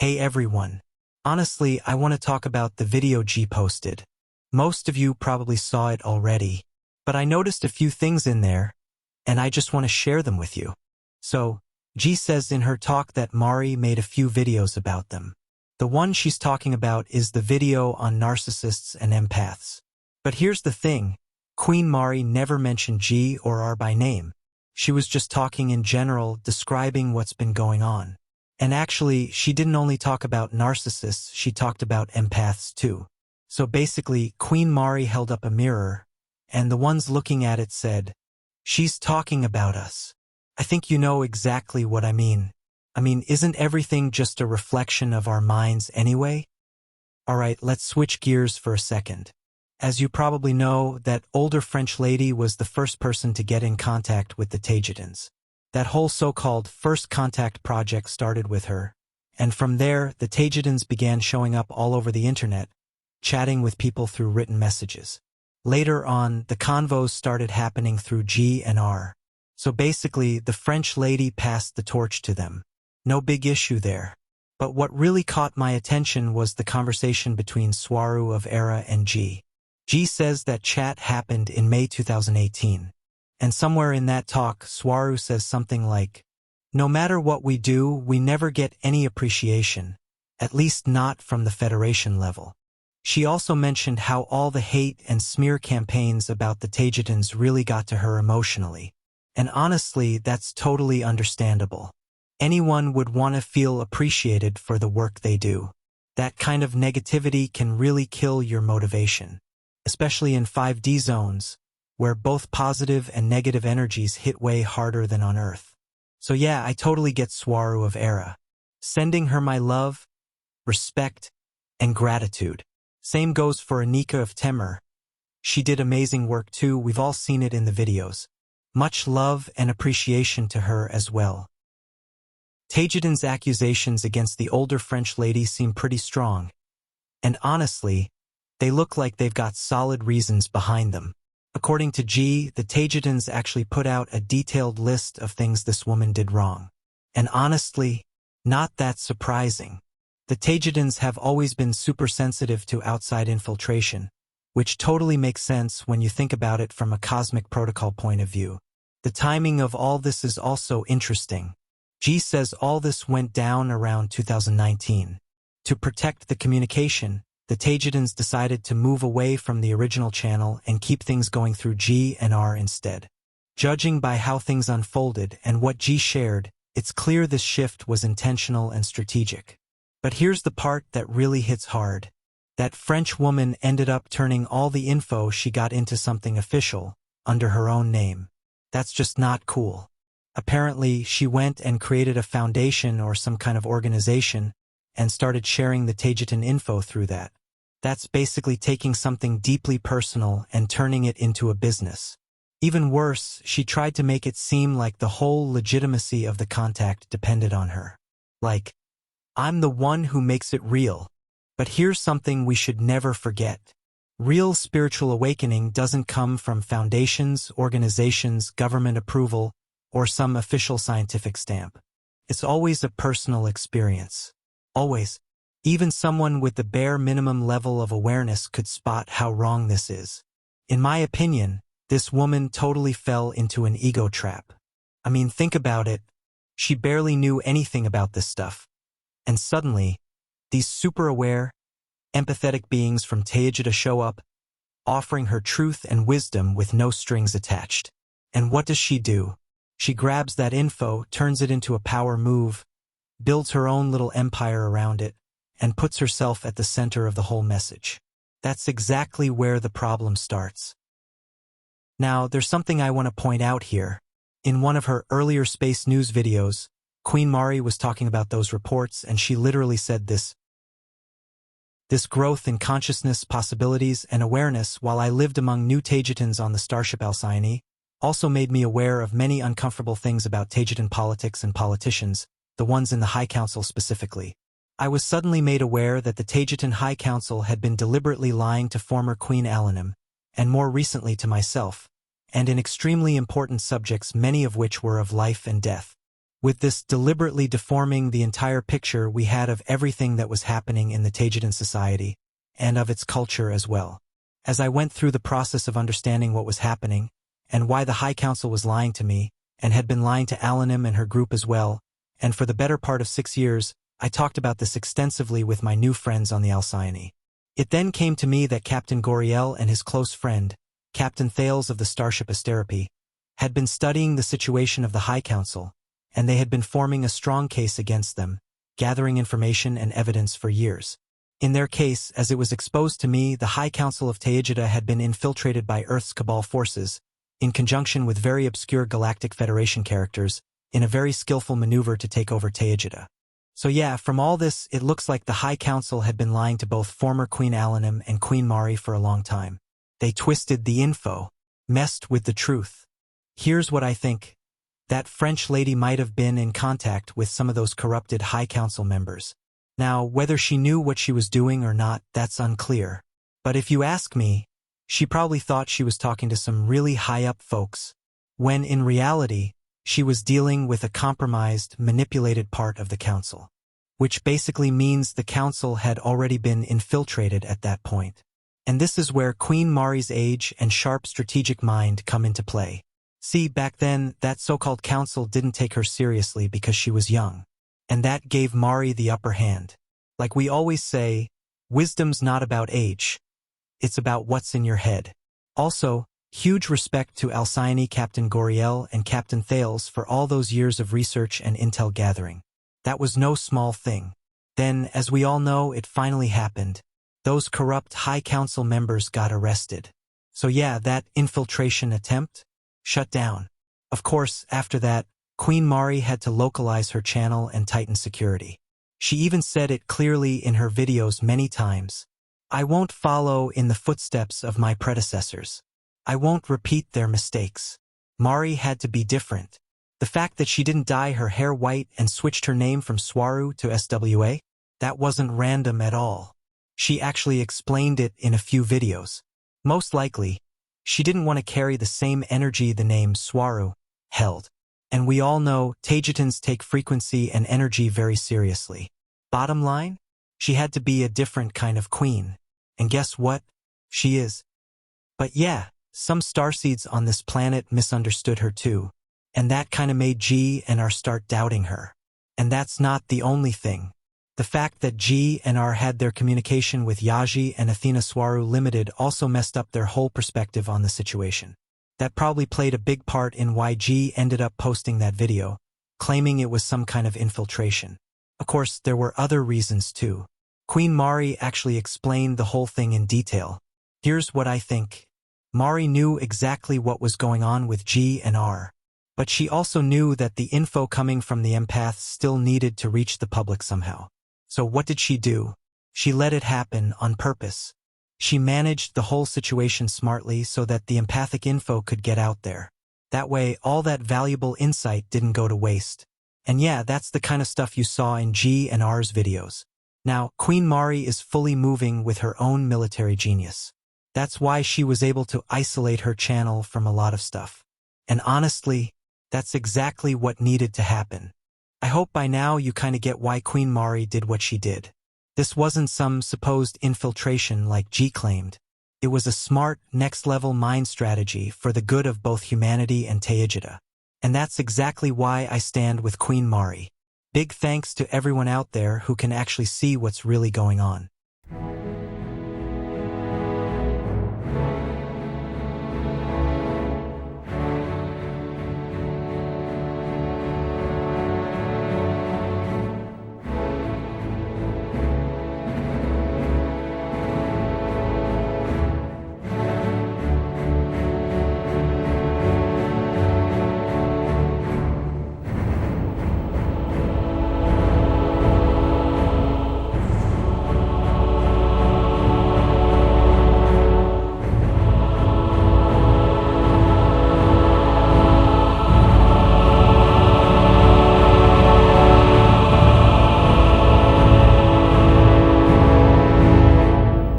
Hey everyone. Honestly, I want to talk about the video G posted. Most of you probably saw it already, but I noticed a few things in there, and I just want to share them with you. So, G says in her talk that Mari made a few videos about them. The one she's talking about is the video on narcissists and empaths. But here's the thing, Queen Mari never mentioned G or R by name. She was just talking in general, describing what's been going on. And actually, she didn't only talk about narcissists, she talked about empaths too. So basically, Queen Mari held up a mirror, and the ones looking at it said, "She's talking about us." I think you know exactly what I mean. Isn't everything just a reflection of our minds anyway? Alright, let's switch gears for a second. As you probably know, that older French lady was the first person to get in contact with the TAYGETANs. That whole so-called First Contact project started with her, and from there, the TAYGETANs began showing up all over the internet, chatting with people through written messages. Later on, the convos started happening through G and R. So basically, the French lady passed the torch to them. No big issue there. But what really caught my attention was the conversation between Swaruu of Era and G. G says that chat happened in May 2018. And somewhere in that talk, Swaruu says something like, "No matter what we do, we never get any appreciation, at least not from the Federation level." She also mentioned how all the hate and smear campaigns about the TAYGETANs really got to her emotionally. And honestly, that's totally understandable. Anyone would want to feel appreciated for the work they do. That kind of negativity can really kill your motivation, especially in 5D zones, where both positive and negative energies hit way harder than on Earth. So yeah, I totally get Saru of Era. Sending her my love, respect, and gratitude. Same goes for Aneeka of Temmer. She did amazing work too, we've all seen it in the videos. Much love and appreciation to her as well. TAYGETAN's accusations against the older French lady seem pretty strong. And honestly, they look like they've got solid reasons behind them. According to G, the TAYGETANs actually put out a detailed list of things this woman did wrong. And honestly, not that surprising. The TAYGETANs have always been super sensitive to outside infiltration, which totally makes sense when you think about it from a cosmic protocol point of view. The timing of all this is also interesting. G says all this went down around 2019. To protect the communication, the TAYGETANs decided to move away from the original channel and keep things going through G and R instead. Judging by how things unfolded and what G shared, it's clear this shift was intentional and strategic. But here's the part that really hits hard. That French woman ended up turning all the info she got into something official, under her own name. That's just not cool. Apparently, she went and created a foundation or some kind of organization and started sharing the TAYGETAN info through that. That's basically taking something deeply personal and turning it into a business. Even worse, she tried to make it seem like the whole legitimacy of the contact depended on her. Like, "I'm the one who makes it real." But here's something we should never forget. Real spiritual awakening doesn't come from foundations, organizations, government approval, or some official scientific stamp. It's always a personal experience. Always. Even someone with the bare minimum level of awareness could spot how wrong this is. In my opinion, this woman totally fell into an ego trap. Think about it. She barely knew anything about this stuff. And suddenly, these super aware, empathetic beings from TAYGETA show up, offering her truth and wisdom with no strings attached. And what does she do? She grabs that info, turns it into a power move, builds her own little empire around it, and puts herself at the center of the whole message. That's exactly where the problem starts. Now, there's something I want to point out here. In one of her earlier space news videos, Queen Mari was talking about those reports, and she literally said this growth in consciousness, possibilities, and awareness while I lived among new TAYGETANs on the starship Alcyone also made me aware of many uncomfortable things about TAYGETAN politics and politicians, the ones in the High Council specifically. I was suddenly made aware that the TAYGETAN High Council had been deliberately lying to former Queen Alanim, and more recently to myself, and in extremely important subjects, many of which were of life and death. with this deliberately deforming the entire picture we had of everything that was happening in the TAYGETA society, and of its culture as well. As I went through the process of understanding what was happening, and why the High Council was lying to me, and had been lying to Alanim and her group as well, and for the better part of 6 years, I talked about this extensively with my new friends on the Alcyone. It then came to me that Captain Goriel and his close friend, Captain Thales of the starship Asterope, had been studying the situation of the High Council, and they had been forming a strong case against them, gathering information and evidence for years. In their case, as it was exposed to me, the High Council of TAYGETA had been infiltrated by Earth's Cabal forces, in conjunction with very obscure Galactic Federation characters, in a very skillful maneuver to take over TAYGETA. So yeah, from all this, it looks like the High Council had been lying to both former Queen Alanim and Queen Mari for a long time. They twisted the info, messed with the truth. Here's what I think. That French lady might have been in contact with some of those corrupted High Council members. Now, whether she knew what she was doing or not, that's unclear. But if you ask me, she probably thought she was talking to some really high-up folks, when in reality, she was dealing with a compromised, manipulated part of the council. Which basically means the council had already been infiltrated at that point. And this is where Queen Mari's age and sharp strategic mind come into play. See, back then, that so-called council didn't take her seriously because she was young. And that gave Mari the upper hand. Like we always say, wisdom's not about age. It's about what's in your head. Also, huge respect to Alcyone Captain Goriel and Captain Thales for all those years of research and intel gathering. That was no small thing. Then, as we all know, it finally happened. Those corrupt High Council members got arrested. So yeah, that infiltration attempt? Shut down. Of course, after that, Queen Mari had to localize her channel and tighten security. She even said it clearly in her videos many times. I won't follow in the footsteps of my predecessors. I won't repeat their mistakes. Mari had to be different. The fact that she didn't dye her hair white and switched her name from Swaruu to SWA, that wasn't random at all. She actually explained it in a few videos. Most likely, she didn't want to carry the same energy the name Swaruu held. And we all know TAYGETANs take frequency and energy very seriously. Bottom line? She had to be a different kind of queen. And guess what? She is. But yeah, some starseeds on this planet misunderstood her too. And that kinda made G and R start doubting her. And that's not the only thing. The fact that G and R had their communication with Yaji and Athena Swaruu Limited also messed up their whole perspective on the situation. That probably played a big part in why G ended up posting that video, claiming it was some kind of infiltration. Of course, there were other reasons too. Queen Mari actually explained the whole thing in detail. Here's what I think. Mari knew exactly what was going on with G and R. But she also knew that the info coming from the empaths still needed to reach the public somehow. So what did she do? She let it happen on purpose. She managed the whole situation smartly so that the empathic info could get out there. That way, all that valuable insight didn't go to waste. And yeah, that's the kind of stuff you saw in G and R's videos. Now, Queen Mari is fully moving with her own military genius. That's why she was able to isolate her channel from a lot of stuff. And honestly, that's exactly what needed to happen. I hope by now you kind of get why Queen Mari did what she did. This wasn't some supposed infiltration like G claimed. It was a smart, next-level mind strategy for the good of both humanity and TAYGETA. And that's exactly why I stand with Queen Mari. Big thanks to everyone out there who can actually see what's really going on.